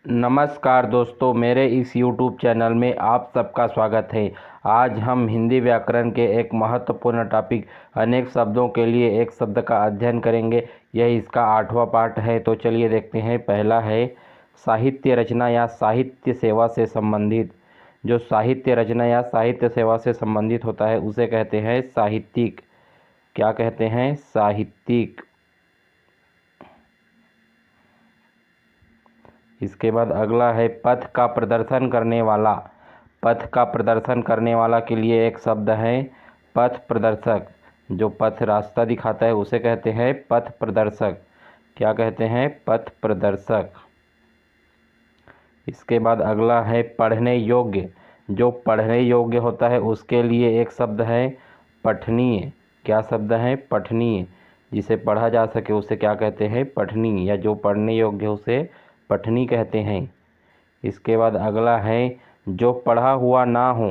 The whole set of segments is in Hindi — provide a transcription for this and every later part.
नमस्कार दोस्तों, मेरे इस YouTube चैनल में आप सबका स्वागत है। आज हम हिंदी व्याकरण के एक महत्वपूर्ण टॉपिक अनेक शब्दों के लिए एक शब्द का अध्ययन करेंगे। यह इसका 8वां पार्ट है। तो चलिए देखते हैं। पहला है साहित्य रचना या साहित्य सेवा से संबंधित। जो साहित्य रचना या साहित्य सेवा से संबंधित होता है उसे कहते हैं साहित्यिक। क्या कहते हैं? साहित्यिक। इसके बाद अगला है पथ का प्रदर्शन करने वाला। पथ का प्रदर्शन करने वाला के लिए एक शब्द है पथ प्रदर्शक। जो पथ रास्ता दिखाता है उसे कहते हैं पथ प्रदर्शक। क्या कहते हैं? पथ प्रदर्शक। इसके बाद अगला है पढ़ने योग्य। जो पढ़ने योग्य होता है उसके लिए एक शब्द है पठनीय। क्या शब्द है? पठनीय। जिसे पढ़ा जा सके उसे क्या कहते हैं? पठनीय। या जो पढ़ने योग्य है उसे पठनी कहते हैं। इसके बाद अगला है जो पढ़ा हुआ ना हो।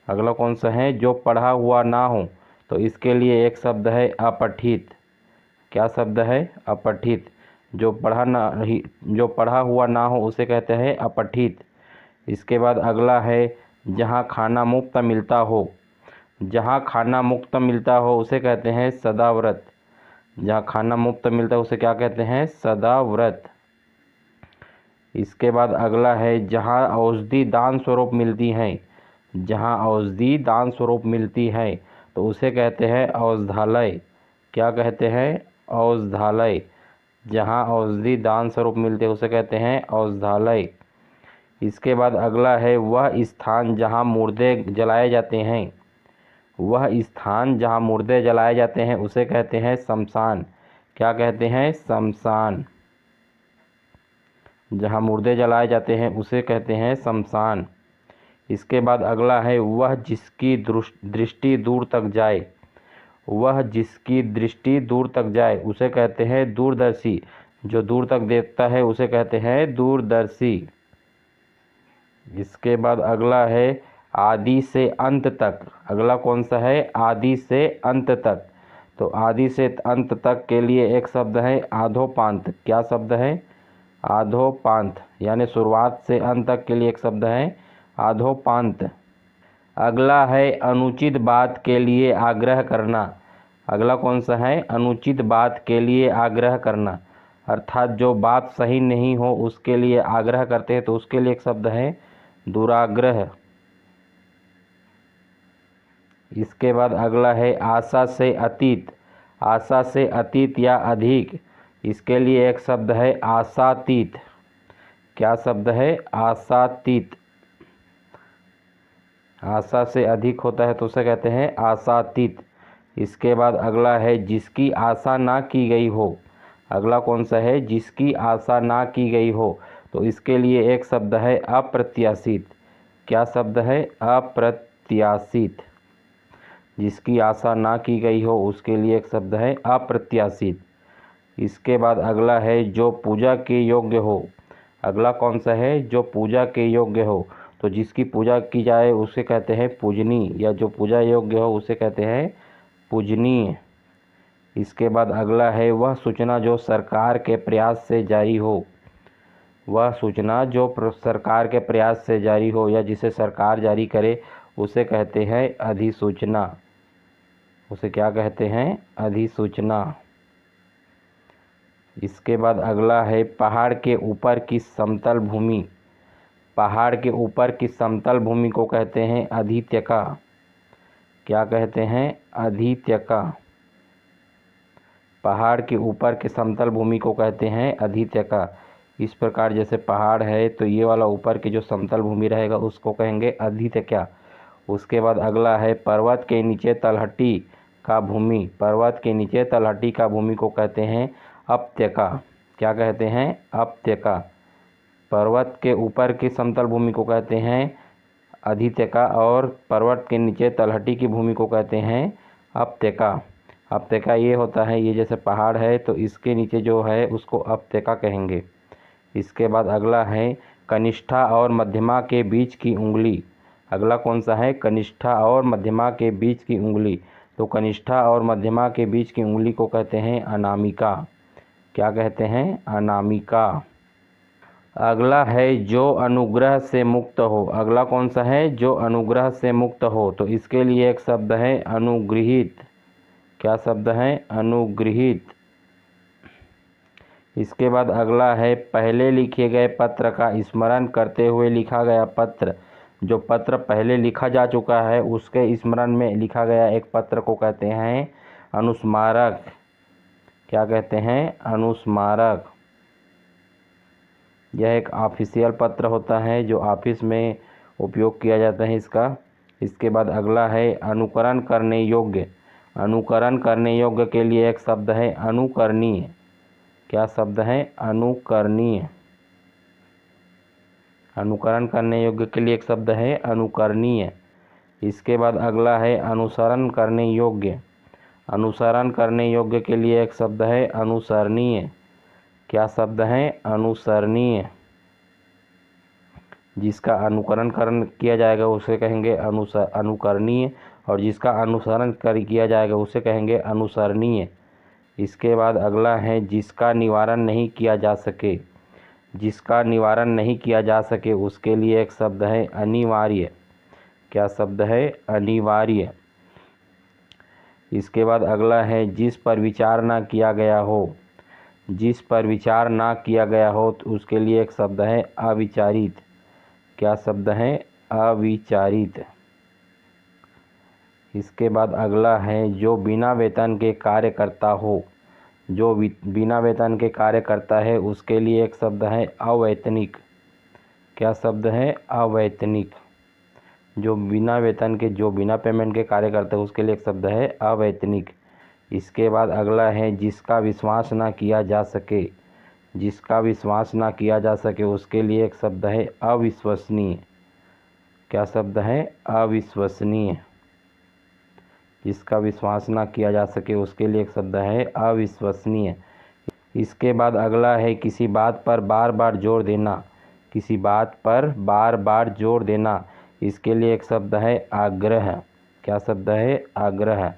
अगला कौन सा है? जो पढ़ा हुआ ना हो। तो इसके लिए एक शब्द है अपठित। क्या शब्द है? अपठित। जो पढ़ा हुआ ना हो उसे कहते हैं अपठित। इसके बाद अगला है जहाँ खाना मुफ्त मिलता हो। जहाँ खाना मुफ्त मिलता हो उसे कहते हैं सदाव्रत। जहाँ खाना मुफ्त मिलता है उसे क्या कहते हैं? सदाव्रत। इसके बाद अगला है जहाँ औषधि दान स्वरूप मिलती है। जहाँ औषधि दान स्वरूप मिलती है तो उसे कहते हैं औषधालय। क्या कहते हैं? औषधालय। जहाँ औषधि दान स्वरूप मिलते हैं उसे कहते हैं औषधालय। इसके बाद अगला है वह स्थान जहाँ मुर्दे जलाए जाते हैं। वह स्थान जहाँ मुर्दे जलाए जाते हैं उसे कहते हैं शमशान। क्या कहते हैं? शमशान। जहाँ मुर्दे जलाए जाते हैं उसे कहते हैं शमशान। इसके बाद अगला है वह जिसकी दृष्टि दूर तक जाए। वह जिसकी दृष्टि दूर तक जाए उसे कहते हैं दूरदर्शी। जो दूर तक देखता है उसे कहते हैं दूरदर्शी। इसके बाद अगला है आदि से अंत तक। अगला कौन सा है? आदि से अंत तक। तो आदि से अंत तक के लिए एक शब्द है आधोपांत। क्या शब्द है? आधोपांत। यानी शुरुआत से अंत तक के लिए एक शब्द है आधोपांत। अगला है अनुचित बात के लिए आग्रह करना। अगला कौन सा है? अनुचित बात के लिए आग्रह करना। अर्थात जो बात सही नहीं हो उसके लिए आग्रह करते हैं तो उसके लिए एक शब्द है दुराग्रह। इसके बाद अगला है आशा से अतीत। आशा से अतीत या अधिक। इसके लिए एक शब्द है आशातीत। क्या शब्द है? आशातीत। आशा से अधिक होता है तो उसे कहते हैं आशातीत। इसके बाद अगला है जिसकी आशा ना की गई हो। अगला कौन सा है? जिसकी आशा ना की गई हो। तो इसके लिए एक शब्द है अप्रत्याशित। क्या शब्द है? अप्रत्याशित। जिसकी आशा ना की गई हो उसके लिए एक शब्द है अप्रत्याशित। इसके बाद अगला है जो पूजा के योग्य हो। अगला कौन सा है? जो पूजा के योग्य हो। तो जिसकी पूजा की जाए उसे कहते हैं पूजनीय। या जो पूजा योग्य हो उसे कहते हैं पूजनीय। इसके बाद अगला है वह सूचना जो सरकार के प्रयास से जारी हो। वह सूचना जो सरकार के प्रयास से जारी हो या जिसे सरकार जारी करे उसे कहते हैं अधिसूचना। उसे क्या कहते हैं? अधिसूचना। इसके बाद अगला है पहाड़ के ऊपर की समतल भूमि। पहाड़ के ऊपर की समतल भूमि को कहते हैं अधित्यका। क्या कहते हैं? अधित्यका। पहाड़ के ऊपर के समतल भूमि को कहते हैं अधित्यका। इस प्रकार जैसे पहाड़ है तो ये वाला ऊपर की जो समतल भूमि रहेगा उसको कहेंगे अधित्यका। उसके बाद अगला है पर्वत के नीचे तलहटी का भूमि। पर्वत के नीचे तलहटी का भूमि को कहते हैं अपत्यका। क्या कहते हैं? अपत्यका। पर्वत के ऊपर की समतल भूमि को कहते हैं अधित्यका और पर्वत के नीचे तलहटी की भूमि को कहते हैं अपत्यका। अपत्यका ये होता है, ये जैसे पहाड़ है तो इसके नीचे जो है उसको अपत्यका कहेंगे। इसके बाद अगला है कनिष्ठा और मध्यमा के बीच की उंगली। अगला कौन सा है? कनिष्ठा और मध्यमा के बीच की उंगली। तो कनिष्ठा और मध्यमा के बीच की उंगली को कहते हैं अनामिका। क्या कहते हैं? अनामिका। अगला है जो अनुग्रह से मुक्त हो। अगला कौन सा है? जो अनुग्रह से मुक्त हो। तो इसके लिए एक शब्द है अनुगृहीत। क्या शब्द है? अनुगृहीत। इसके बाद अगला है पहले लिखे गए पत्र का स्मरण करते हुए लिखा गया पत्र। जो पत्र पहले लिखा जा चुका है उसके स्मरण में लिखा गया एक पत्र को कहते हैं अनुस्मारक। क्या कहते हैं? अनुस्मारक। यह एक ऑफिशियल पत्र होता है जो ऑफिस में उपयोग किया जाता है इसका। इसके बाद अगला है अनुकरण करने योग्य। अनुकरण करने योग्य के लिए एक शब्द है अनुकरणीय। क्या शब्द है? अनुकरणीय। अनुकरण करने योग्य के लिए एक शब्द है अनुकरणीय। इसके बाद अगला है अनुसरण करने योग्य। अनुसरण करने योग्य के लिए एक शब्द है अनुसरणीय। क्या शब्द है? अनुसरणीय। जिसका अनुकरण किया जाएगा उसे कहेंगे अनुकरणीय, और जिसका अनुसरण किया जाएगा उसे कहेंगे अनुसरणीय। इसके बाद अगला है जिसका निवारण नहीं किया जा सके। जिसका निवारण नहीं किया जा सके उसके लिए एक शब्द है अनिवार्य। क्या शब्द है? अनिवार्य। इसके बाद अगला है जिस पर विचार ना किया गया हो। जिस पर विचार ना किया गया हो तो उसके लिए एक शब्द है अविचारित। क्या शब्द है? अविचारित। इसके बाद अगला है जो बिना वेतन के कार्य करता हो। जो बिना वेतन के कार्य करता है उसके लिए एक शब्द है अवैतनिक। क्या शब्द है? अवैतनिक। जो बिना वेतन के, जो बिना पेमेंट के कार्य करता है उसके लिए एक शब्द है अवैतनिक। इसके बाद अगला है जिसका विश्वास ना किया जा सके। जिसका विश्वास ना किया जा सके उसके लिए एक शब्द है अविश्वसनीय। क्या शब्द है? अविश्वसनीय। जिसका विश्वास ना किया जा सके उसके लिए एक शब्द है अविश्वसनीय। इसके बाद अगला है किसी बात पर बार बार जोर देना। किसी बात पर बार बार जोर देना। इसके लिए एक शब्द है आग्रह। क्या शब्द है? आग्रह।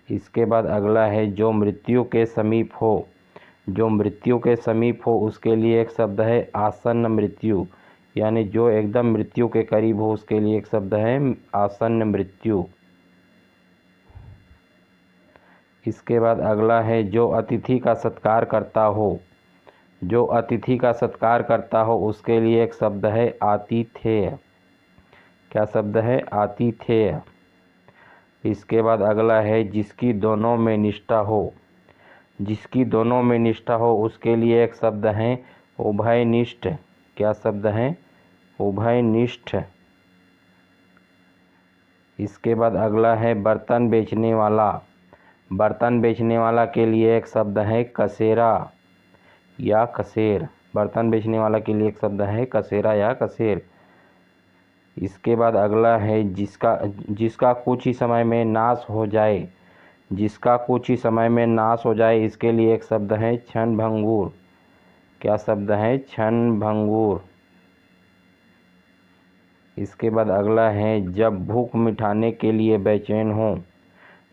इसके बाद अगला है जो मृत्यु के समीप हो। जो मृत्यु के समीप हो उसके लिए एक शब्द है आसन्न मृत्यु। यानी जो एकदम मृत्यु के करीब हो उसके लिए एक शब्द है आसन्न मृत्यु। इसके बाद अगला है जो अतिथि का सत्कार करता हो। जो अतिथि का सत्कार करता हो उसके लिए एक शब्द है आतिथेय। क्या शब्द है? आतिथेय। इसके बाद अगला है जिसकी दोनों में निष्ठा हो। जिसकी दोनों में निष्ठा हो उसके लिए एक शब्द है उभयनिष्ठ। क्या शब्द है? उभयनिष्ठ। इसके बाद अगला है बर्तन बेचने वाला। बर्तन बेचने वाला के लिए एक शब्द है कसेरा या कसेर। बर्तन बेचने वाला के लिए एक शब्द है कसेरा या कसेर। इसके बाद अगला है जिसका कुछ ही समय में नाश हो जाए। जिसका कुछ ही समय में नाश हो जाए इसके लिए एक शब्द है क्षणभंगुर। क्या शब्द है? क्षणभंगुर। इसके बाद अगला है जब भूख मिटाने के लिए बेचैन हो।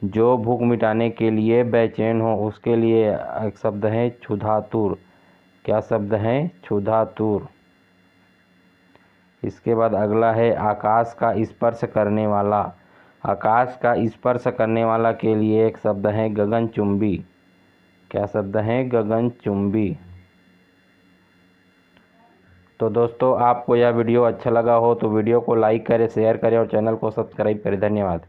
जो भूख मिटाने के लिए बेचैन हो उसके लिए एक शब्द है क्षुधातुर। क्या शब्द है? क्षुधातुर। इसके बाद अगला है आकाश का स्पर्श करने वाला। आकाश का स्पर्श करने वाला के लिए एक शब्द है गगनचुंबी। क्या शब्द है? गगनचुंबी। तो दोस्तों आपको यह वीडियो अच्छा लगा हो तो वीडियो को लाइक करें, शेयर करें और चैनल को सब्सक्राइब करें। धन्यवाद।